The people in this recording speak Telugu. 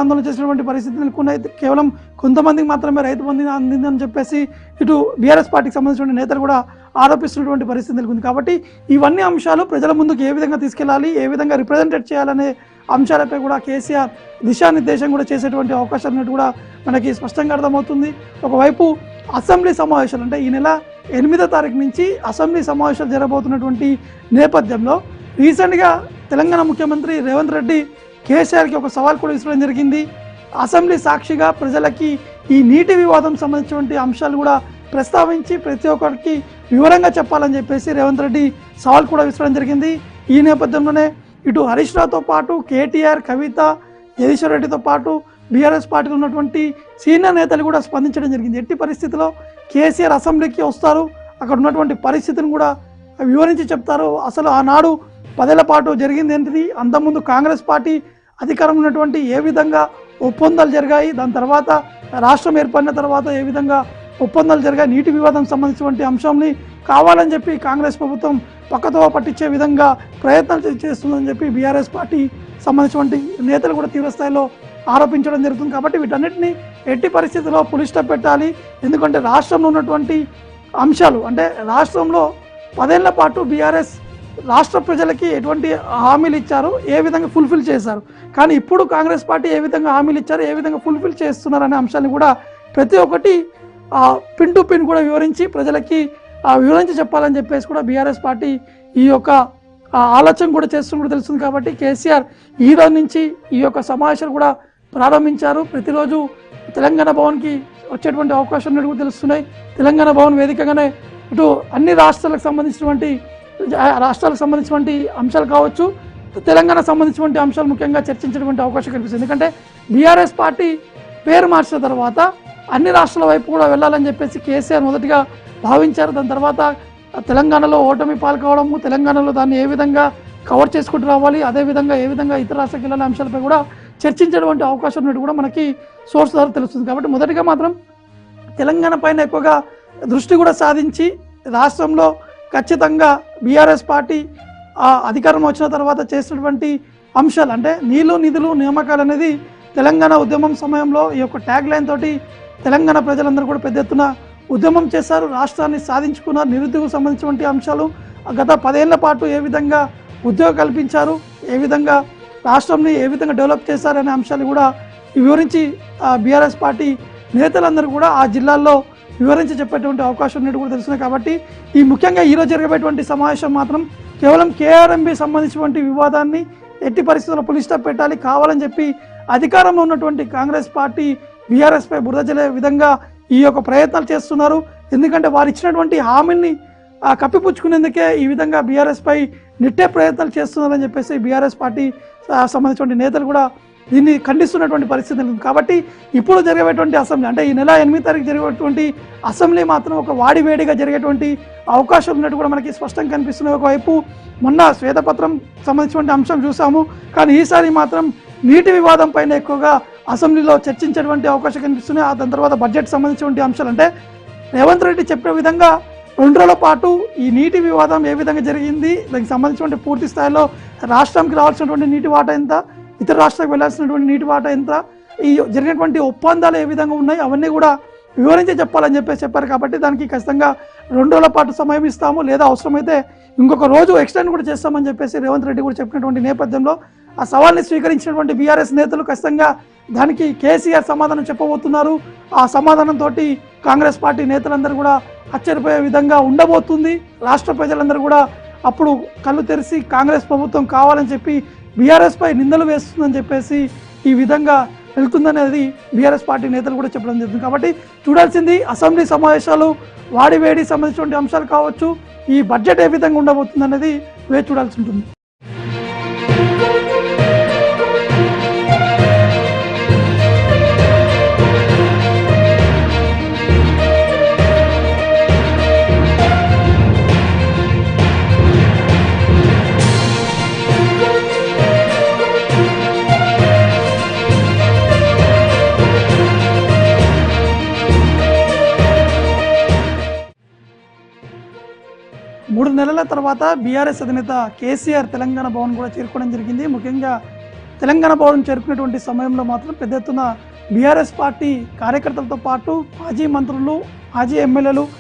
ఆందోళన చేసినటువంటి పరిస్థితి నెలకొన్నాయి. కేవలం కొంతమందికి మాత్రమే రైతు బంధు అందిందని చెప్పేసి ఇటు బీఆర్ఎస్ పార్టీకి సంబంధించిన నేతలు కూడా ఆరోపిస్తున్నటువంటి పరిస్థితి నెలకొంది. కాబట్టి ఇవన్నీ అంశాలు ప్రజల ముందుకు ఏ విధంగా తీసుకెళ్లాలి, ఏ విధంగా రిప్రజెంటేట్ చేయాలనే అంశాలపై కూడా కేసీఆర్ దిశానిర్దేశం కూడా చేసేటువంటి అవకాశాలు ఉన్నట్టు కూడా మనకి స్పష్టంగా అర్థమవుతుంది. ఒకవైపు అసెంబ్లీ సమావేశాలు అంటే ఈ నెల 8వ తారీఖు నుంచి అసెంబ్లీ సమావేశాలు జరగబోతున్నటువంటి నేపథ్యంలో రీసెంట్గా తెలంగాణ ముఖ్యమంత్రి రేవంత్ రెడ్డి కేసీఆర్కి ఒక సవాల్ కూడా విసరడం జరిగింది. అసెంబ్లీ సాక్షిగా ప్రజలకి ఈ నీటి వివాదం సంబంధించినటువంటి అంశాలు కూడా ప్రస్తావించి ప్రతి ఒక్కరికి వివరంగా చెప్పాలని చెప్పేసి రేవంత్ రెడ్డి సవాల్ కూడా విసరడం జరిగింది. ఈ నేపథ్యంలోనే ఇటు హరీష్ రావుతో పాటు కేటీఆర్, కవిత, జగదీశ్వర్ రెడ్డితో పాటు బీఆర్ఎస్ పార్టీలో ఉన్నటువంటి సీనియర్ నేతలు కూడా స్పందించడం జరిగింది. ఎట్టి పరిస్థితిలో కేసీఆర్ అసెంబ్లీకి వస్తారు, అక్కడ ఉన్నటువంటి పరిస్థితిని కూడా వివరించి చెప్తారు. అసలు ఆనాడు 10 ఏళ్ల పాటు జరిగింది ఏంటిది, అంతకుముందు కాంగ్రెస్ పార్టీ అధికారం ఉన్నటువంటి ఏ విధంగా ఒప్పందాలు జరిగాయి, దాని తర్వాత రాష్ట్రం ఏర్పడిన తర్వాత ఏ విధంగా ఒప్పందాలు జరిగాయి, నీటి వివాదం సంబంధించినటువంటి అంశాన్ని కావాలని చెప్పి కాంగ్రెస్ ప్రభుత్వం పక్కతో పట్టించే విధంగా ప్రయత్నాలు చేస్తుందని చెప్పి బీఆర్ఎస్ పార్టీ సంబంధించినటువంటి నేతలు కూడా తీవ్రస్థాయిలో ఆరోపించడం జరుగుతుంది. కాబట్టి వీటన్నిటిని ఎట్టి పరిస్థితుల్లో పులి స్టాప్ పెట్టాలి. ఎందుకంటే రాష్ట్రంలో ఉన్నటువంటి అంశాలు అంటే రాష్ట్రంలో 10 ఏళ్ల పాటు బీఆర్ఎస్ రాష్ట్ర ప్రజలకి ఎటువంటి హామీలు ఇచ్చారు, ఏ విధంగా ఫుల్ఫిల్ చేశారు, కానీ ఇప్పుడు కాంగ్రెస్ పార్టీ ఏ విధంగా హామీలు ఇచ్చారు, ఏ విధంగా ఫుల్ఫిల్ చేస్తున్నారు అనే అంశాన్ని కూడా ప్రతి ఒక్కటి పిన్ టు పిన్ కూడా వివరించి ప్రజలకి వివరించి చెప్పాలని చెప్పేసి కూడా బీఆర్ఎస్ పార్టీ ఈ యొక్క ఆలోచన కూడా చేస్తున్నట్టు తెలుస్తుంది. కాబట్టి కేసీఆర్ ఈ రోజు నుంచి ఈ యొక్క సమావేశాలు కూడా ప్రారంభించారు. ప్రతిరోజు తెలంగాణ భవన్కి వచ్చేటువంటి అవకాశం ఉన్నట్టు కూడా తెలుస్తున్నాయి. తెలంగాణ భవన్ వేదికగానే ఇటు అన్ని రాష్ట్రాలకు సంబంధించినటువంటి అంశాలు కావచ్చు, తెలంగాణ సంబంధించినటువంటి అంశాలు ముఖ్యంగా చర్చించేటువంటి అవకాశం కనిపిస్తుంది. ఎందుకంటే బీఆర్ఎస్ పార్టీ పేరు మార్చిన తర్వాత అన్ని రాష్ట్రాల వైపు కూడా వెళ్ళాలని చెప్పేసి కేసీఆర్ మొదటిగా భావించారు. దాని తర్వాత తెలంగాణలో ఓటమి పాల్గొవడము, తెలంగాణలో దాన్ని ఏ విధంగా కవర్ చేసుకుంటూ రావాలి, అదేవిధంగా ఏ విధంగా ఇతర రాష్ట్రాలకు వెళ్ళాలనే అంశాలపై కూడా చర్చించేటువంటి అవకాశం ఉన్నట్టు కూడా మనకి సోర్స్ ద్వారా తెలుస్తుంది. కాబట్టి మొదటిగా మాత్రం తెలంగాణ పైన ఎక్కువగా దృష్టి కూడా సాధించి రాష్ట్రంలో ఖచ్చితంగా బీఆర్ఎస్ పార్టీ అధికారం వచ్చిన తర్వాత చేసినటువంటి అంశాలు అంటే నీళ్లు, నిధులు, నియామకాలు అనేది తెలంగాణ ఉద్యమం సమయంలో ఈ యొక్క ట్యాగ్ లైన్ తోటి తెలంగాణ ప్రజలందరూ కూడా పెద్ద ఎత్తున ఉద్యమం చేశారు, రాష్ట్రాన్ని సాధించుకున్నారు. నిరుద్యోగం సంబంధించినటువంటి అంశాలు గత 10 ఏళ్ల పాటు ఏ విధంగా ఉద్యోగం కల్పించారు, ఏ విధంగా రాష్ట్రంని ఏ విధంగా డెవలప్ చేశారనే అంశాలు కూడా వివరించి బీఆర్ఎస్ పార్టీ నేతలందరూ కూడా ఆ జిల్లాల్లో వివరించి చెప్పేటువంటి అవకాశం ఉన్నట్టు కూడా తెలుస్తున్నాయి. కాబట్టి ఈ ముఖ్యంగా ఈరోజు జరగబోయేటువంటి సమావేశం మాత్రం కేవలం కేఆర్ఎంబీ సంబంధించినటువంటి వివాదాన్ని ఎట్టి పరిస్థితుల్లో పులి స్టాప్ పెట్టాలి, కావాలని చెప్పి అధికారంలో ఉన్నటువంటి కాంగ్రెస్ పార్టీ బీఆర్ఎస్పై బురద జల్లే విధంగా ఈ యొక్క ప్రయత్నాలు చేస్తున్నారు. ఎందుకంటే వారు ఇచ్చినటువంటి హామీని కప్పిపుచ్చుకునేందుకే ఈ విధంగా బీఆర్ఎస్పై నెట్టే ప్రయత్నాలు చేస్తున్నారని చెప్పేసి బీఆర్ఎస్ పార్టీ సంబంధించిన నేతలు కూడా దీన్ని ఖండిస్తున్నటువంటి పరిస్థితి ఉంది. కాబట్టి ఇప్పుడు జరిగేటువంటి అసెంబ్లీ అంటే ఈ నెల 8వ తారీఖు జరిగేటువంటి అసెంబ్లీ మాత్రం ఒక వాడివేడిగా జరిగేటువంటి అవకాశం ఉన్నట్టు కూడా మనకి స్పష్టంగా కనిపిస్తుంది. ఒకవైపు మొన్న శ్వేతపత్రం సంబంధించినటువంటి అంశం చూసాము, కానీ ఈసారి మాత్రం నీటి వివాదం పైన ఎక్కువగా అసెంబ్లీలో చర్చించేటువంటి అవకాశం కనిపిస్తున్నాయి. దాని తర్వాత బడ్జెట్ సంబంధించినటువంటి అంశాలు అంటే రేవంత్ రెడ్డి చెప్పిన విధంగా 2 రోజుల పాటు ఈ నీటి వివాదం ఏ విధంగా జరిగింది, దానికి సంబంధించినటువంటి పూర్తి స్థాయిలో రాష్ట్రానికి రావాల్సినటువంటి నీటి వాటా ఎంత, ఇతర రాష్ట్రాలకు వెళ్ళాల్సినటువంటి నీటి వాటా ఎంత, ఈ జరిగినటువంటి ఒప్పందాలు ఏ విధంగా ఉన్నాయి, అవన్నీ కూడా వివరించి చెప్పాలని చెప్పారు. కాబట్టి దానికి ఖచ్చితంగా 2 రోజుల పాటు సమయం ఇస్తాము, లేదా అవసరమైతే ఇంకొక రోజు ఎక్స్టెండ్ కూడా చేస్తామని చెప్పేసి రేవంత్ రెడ్డి కూడా చెప్పినటువంటి నేపథ్యంలో ఆ సవాల్ని స్వీకరించినటువంటి బీఆర్ఎస్ నేతలు ఖచ్చితంగా దానికి కేసీఆర్ సమాధానం చెప్పబోతున్నారు. ఆ సమాధానంతో కాంగ్రెస్ పార్టీ నేతలందరూ కూడా ఆశ్చర్యపోయే విధంగా ఉండబోతుంది. రాష్ట్ర ప్రజలందరూ కూడా అప్పుడు కళ్ళు తెరిచి కాంగ్రెస్ ప్రభుత్వం కావాలని చెప్పి బీఆర్ఎస్పై నిందలు వేస్తుందని చెప్పేసి ఈ విధంగా వెళ్తుందనేది బీఆర్ఎస్ పార్టీ నేతలు కూడా చెప్పడం జరుగుతుంది. కాబట్టి చూడాల్సింది అసెంబ్లీ సమావేశాలు, వాడివేడి సంబంధించినటువంటి అంశాలు కావచ్చు, ఈ బడ్జెట్ ఏ విధంగా ఉండబోతుంది అనేది వేచి చూడాల్సి ఉంటుంది. మూడు నెలల తర్వాత బీఆర్ఎస్ అధినేత కేసీఆర్ తెలంగాణ భవన్ కూడా చేరుకోవడం జరిగింది. ముఖ్యంగా తెలంగాణ భవన్ చేరుకునేటువంటి సమయంలో మాత్రం పెద్ద ఎత్తున బీఆర్ఎస్ పార్టీ కార్యకర్తలతో పాటు మాజీ మంత్రులు, మాజీ ఎమ్మెల్యేలు